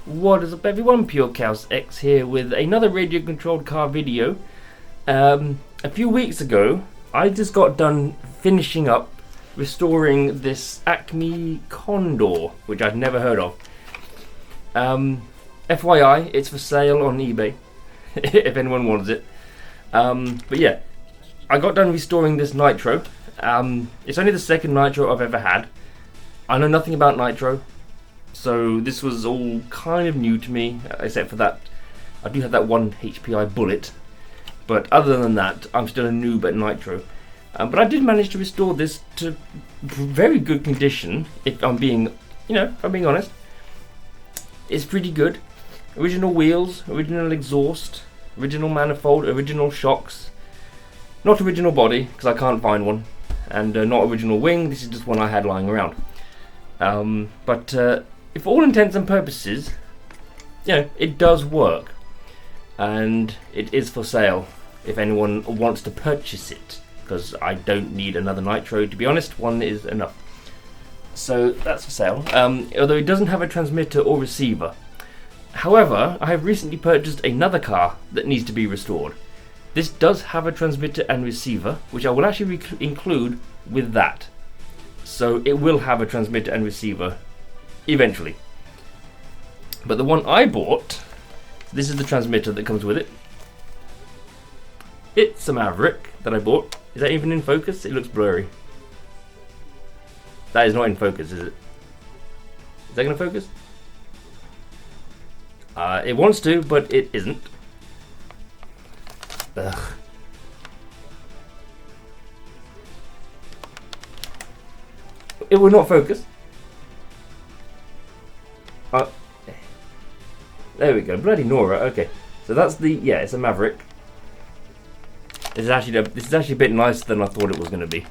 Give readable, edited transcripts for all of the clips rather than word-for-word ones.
What is up everyone, PureChaosX here with another radio controlled car video. A few weeks ago I just got done finishing up restoring this Acme Condor, which I'd never heard of. FYI, it's for sale on eBay if anyone wants it. But yeah, I got done restoring this Nitro. It's only the second Nitro I've ever had. I know nothing about Nitro, so this was all kind of new to me, except for that I do have that one HPI bullet, but other than that I'm still a noob at Nitro. But I did manage to restore this to very good condition, if I'm being honest. It's pretty good. Original wheels, original exhaust, original manifold, original shocks. Not original body, because I can't find one, and not original wing. This is just one I had lying around. But for all intents and purposes, it does work, and it is for sale if anyone wants to purchase it, because I don't need another Nitro, to be honest. One is enough. So that's for sale, although it doesn't have a transmitter or receiver. However, I have recently purchased another car that needs to be restored. This does have a transmitter and receiver, which I will actually include with that. So it will have a transmitter and receiver eventually. But the one I bought, this is the transmitter that comes with it. It's a Maverick that I bought. Is that even in focus? It looks blurry. That is not in focus, is it? Is that going to focus? It wants to, but it isn't. Ugh. It will not focus. There we go. Bloody Nora. Okay, so that's it's a Maverick. This is actually a bit nicer than I thought it was going to be.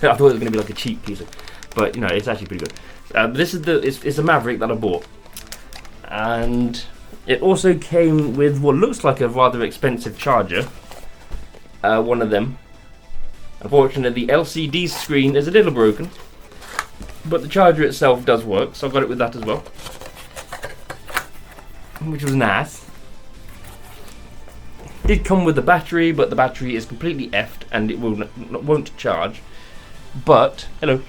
I thought it was going to be like a cheap piece of, but it's actually pretty good. This is it's a Maverick that I bought, and it also came with what looks like a rather expensive charger. One of them. Unfortunately, the LCD screen is a little broken, but the charger itself does work, so I got it with that as well, which was nice. Did come with the battery, but the battery is completely effed and it won't charge. But hello.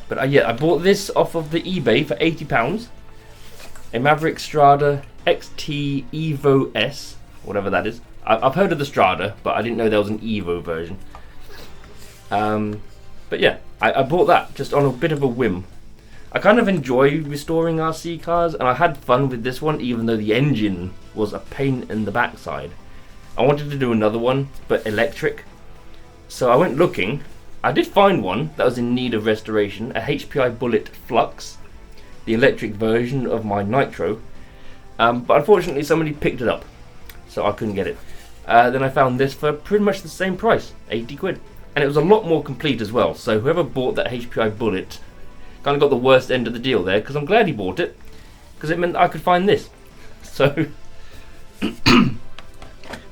But I bought this off of the eBay for £80. A Maverick Strada XT Evo S, whatever that is. I've heard of the Strada, but I didn't know there was an Evo version. But yeah, I bought that just on a bit of a whim. I kind of enjoy restoring RC cars, and I had fun with this one, even though the engine was a pain in the backside. I wanted to do another one, but electric. So I went looking. I did find one that was in need of restoration, a HPI Bullet Flux, the electric version of my Nitro. But unfortunately somebody picked it up, so I couldn't get it. Then I found this for pretty much the same price, 80 quid. And it was a lot more complete as well, so whoever bought that HPI Bullet kind of got the worst end of the deal there, because I'm glad he bought it, because it meant I could find this. So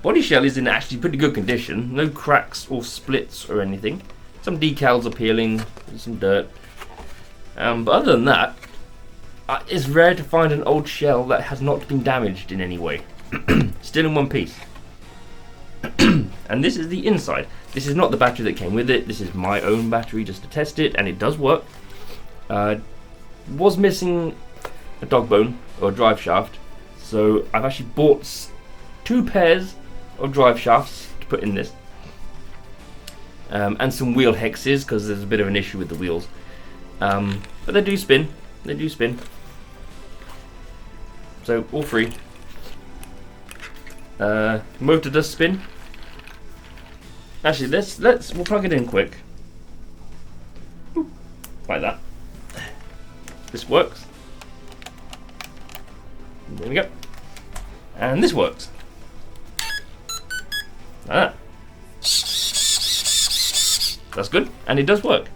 body shell is in actually pretty good condition, no cracks or splits or anything. Some decals are peeling, some dirt, but other than that, it's rare to find an old shell that has not been damaged in any way. Still in one piece. And this is the inside. This is not the battery that came with it. This is my own battery just to test it, and it does work. Was missing a dog bone or a drive shaft, so I've actually bought 2 pairs of drive shafts to put in this, and some wheel hexes, because there's a bit of an issue with the wheels, but they do spin. So all 3. Motor does spin. Actually, we'll plug it in quick. Boop, like that. This works. There we go. And this works. Like that. That's good, and it does work.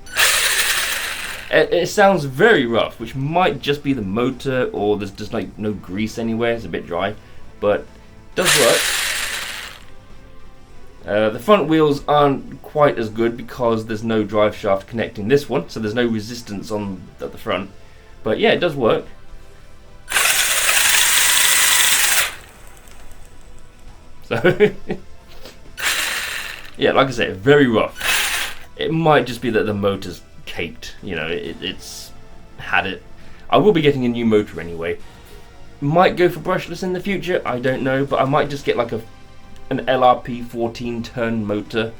It sounds very rough, which might just be the motor, or there's just like no grease anywhere. It's a bit dry, but it does work. The front wheels aren't quite as good because there's no drive shaft connecting this one, so there's no resistance at the front. But yeah, it does work. So yeah, like I say, very rough. It might just be that the motor's caked, you know, it's had it. I will be getting a new motor anyway. Might go for brushless in the future, I don't know, but I might just get like an LRP 14 turn motor.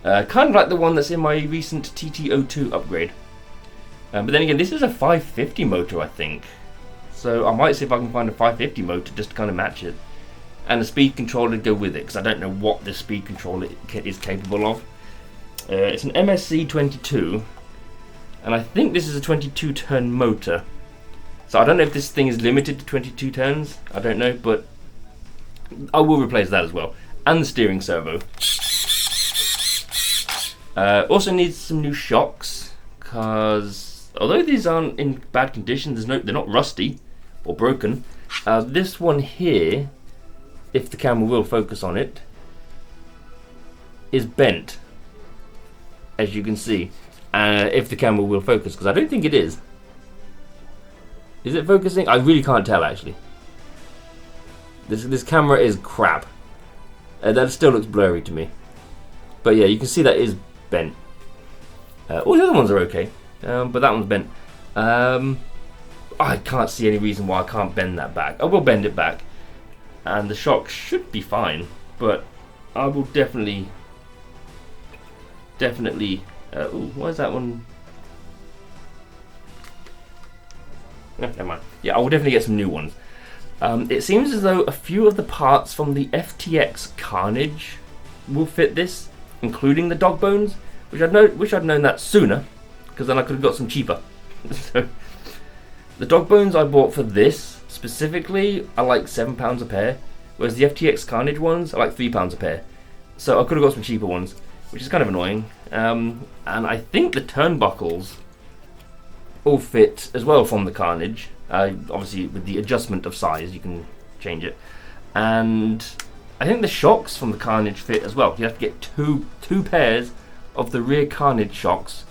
Kind of like the one that's in my recent TT02 upgrade. But then again, this is a 550 motor, I think. So I might see if I can find a 550 motor just to kind of match it. And a speed controller to go with it, because I don't know what the speed controller is capable of. It's an MSC 22, and I think this is a 22 turn motor. So I don't know if this thing is limited to 22 turns, I don't know, but I will replace that as well. And the steering servo. Also needs some new shocks, because although these aren't in bad condition, they're not rusty or broken. This one here, if the camera will focus on it, is bent, as you can see. If the camera will focus, because I don't think it is. Is it focusing? I really can't tell, actually. This camera is crap. That still looks blurry to me. But yeah, you can see that is bent. All the other ones are okay, but that one's bent. I can't see any reason why I can't bend that back. I will bend it back, and the shock should be fine, but I will definitely ooh, why is that one? No, never mind. Yeah, I will definitely get some new ones. It seems as though a few of the parts from the FTX Carnage will fit this, including the dog bones, which I'd known that sooner, because then I could have got some cheaper. So the dog bones I bought for this specifically are like £7 a pair, whereas the FTX Carnage ones are like £3 a pair. So I could have got some cheaper ones, which is kind of annoying. And I think the turnbuckles all fit as well from the Carnage. Obviously with the adjustment of size you can change it. And I think the shocks from the Carnage fit as well. You have to get two pairs of the rear Carnage shocks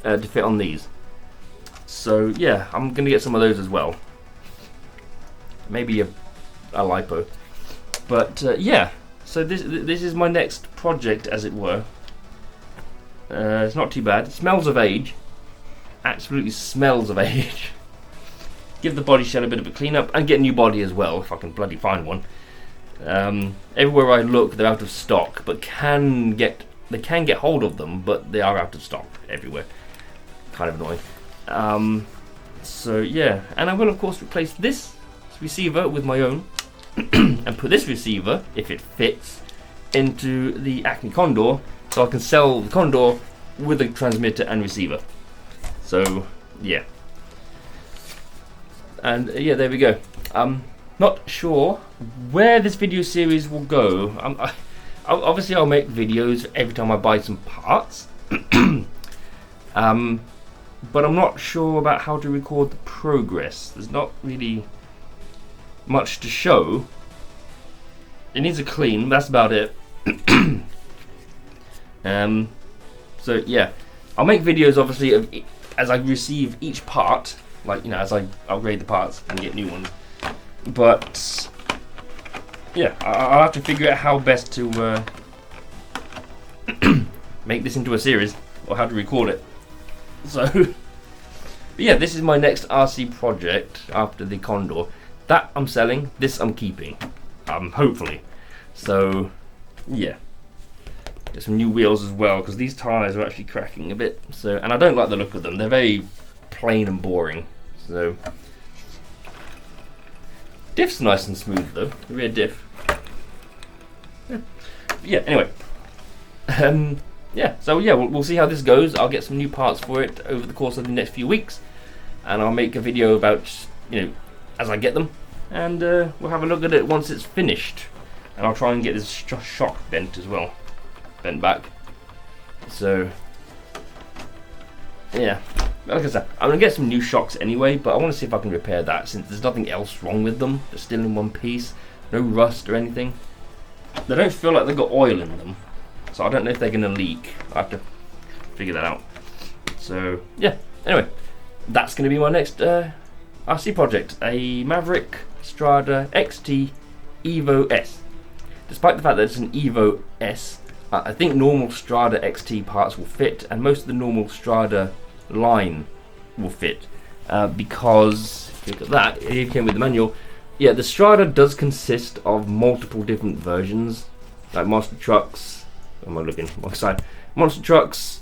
to fit on these. So yeah, I'm going to get some of those as well. Maybe a lipo. But yeah, so this is my next project, as it were. It's not too bad. It smells of age. Absolutely smells of age. Give the body shell a bit of a clean up and get a new body as well, if I can bloody find one. Everywhere I look, they're out of stock, but they can get hold of them, but they are out of stock everywhere. Kind of annoying. So yeah, and I will of course replace this receiver with my own, and put this receiver, if it fits, into the Acme Condor, so I can sell the Condor with a transmitter and receiver. So yeah, and yeah, there we go. I'm not sure where this video series will go. Obviously I'll make videos every time I buy some parts. But I'm not sure about how to record the progress. There's not really much to show. It needs a clean, that's about it. So yeah, I'll make videos obviously as I receive each part, like, you know, as I upgrade the parts and get new ones. But yeah, I'll have to figure out how best to make this into a series, or how to record it. So but yeah, this is my next RC project after the Condor. That I'm selling, this I'm keeping, hopefully. So yeah, get some new wheels as well, because these tyres are actually cracking a bit. So, and I don't like the look of them. They're very plain and boring. So diff's nice and smooth though, the rear diff. Yeah, anyway. Yeah, so yeah, we'll see how this goes. I'll get some new parts for it over the course of the next few weeks, and I'll make a video about, you know, as I get them, and we'll have a look at it once it's finished. And I'll try and get this shock bent as well, bent back. So yeah, like I said, I'm gonna get some new shocks anyway, but I want to see if I can repair that, since there's nothing else wrong with them. They're still in one piece, no rust or anything. They don't feel like they've got oil in them, so I don't know if they're gonna leak. I have to figure that out. So yeah, anyway, that's going to be my next RC project, a Maverick Strada XT Evo S. Despite the fact that it's an Evo S, I think normal Strada XT parts will fit, and most of the normal Strada line will fit, because if you look at that, it came with the manual. Yeah, the Strada does consist of multiple different versions, like monster trucks. Where am I looking? One side. Monster trucks,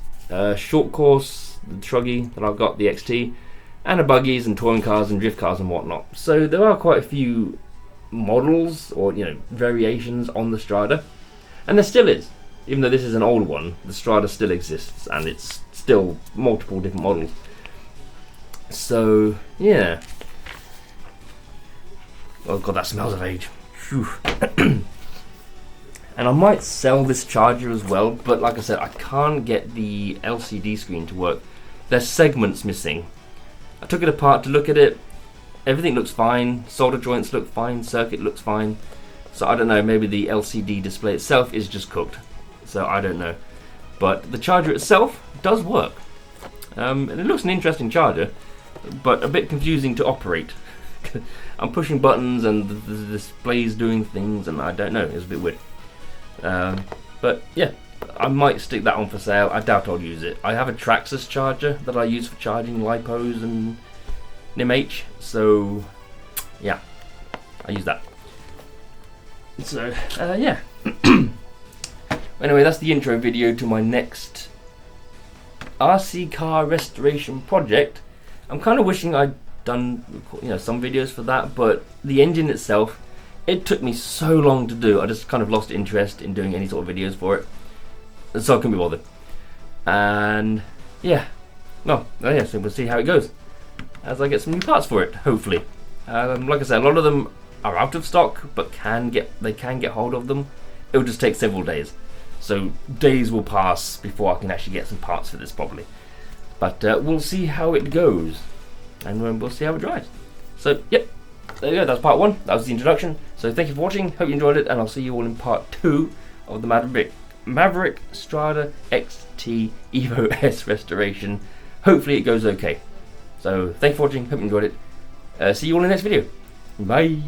short course, the Truggy that I've got, the XT, and a buggies and touring cars and drift cars and whatnot. So there are quite a few models, or variations on the Strada, and there still is. Even though this is an old one, the Strada still exists, and it's still multiple different models. So yeah. Oh god, that smells of age. Phew. And I might sell this charger as well, but like I said, I can't get the LCD screen to work. There's segments missing. I took it apart to look at it. Everything looks fine. Solder joints look fine. Circuit looks fine. So I don't know, maybe the LCD display itself is just cooked. So I don't know. But the charger itself does work. And it looks an interesting charger, but a bit confusing to operate. I'm pushing buttons and the display's doing things, and I don't know, it's a bit weird. But yeah, I might stick that on for sale. I doubt I'll use it. I have a Traxxas charger that I use for charging LiPos and NIMH, so yeah, I use that. So yeah. Anyway, that's the intro video to my next RC car restoration project. I'm kind of wishing I'd done some videos for that, but the engine itself, it took me so long to do. I just kind of lost interest in doing any sort of videos for it, so I couldn't be bothered. And yeah, so we'll see how it goes as I get some new parts for it, hopefully. Like I said, a lot of them are out of stock, but they can get hold of them. It will just take several days, so days will pass before I can actually get some parts for this properly. But we'll see how it goes, and we'll see how it drives. So yep, there you go, that's part one. That was the introduction. So thank you for watching, hope you enjoyed it, and I'll see you all in part 2 of the Maverick Strada XT Evo S restoration. Hopefully it goes okay. So thank you for watching, hope you enjoyed it. See you all in the next video. Bye.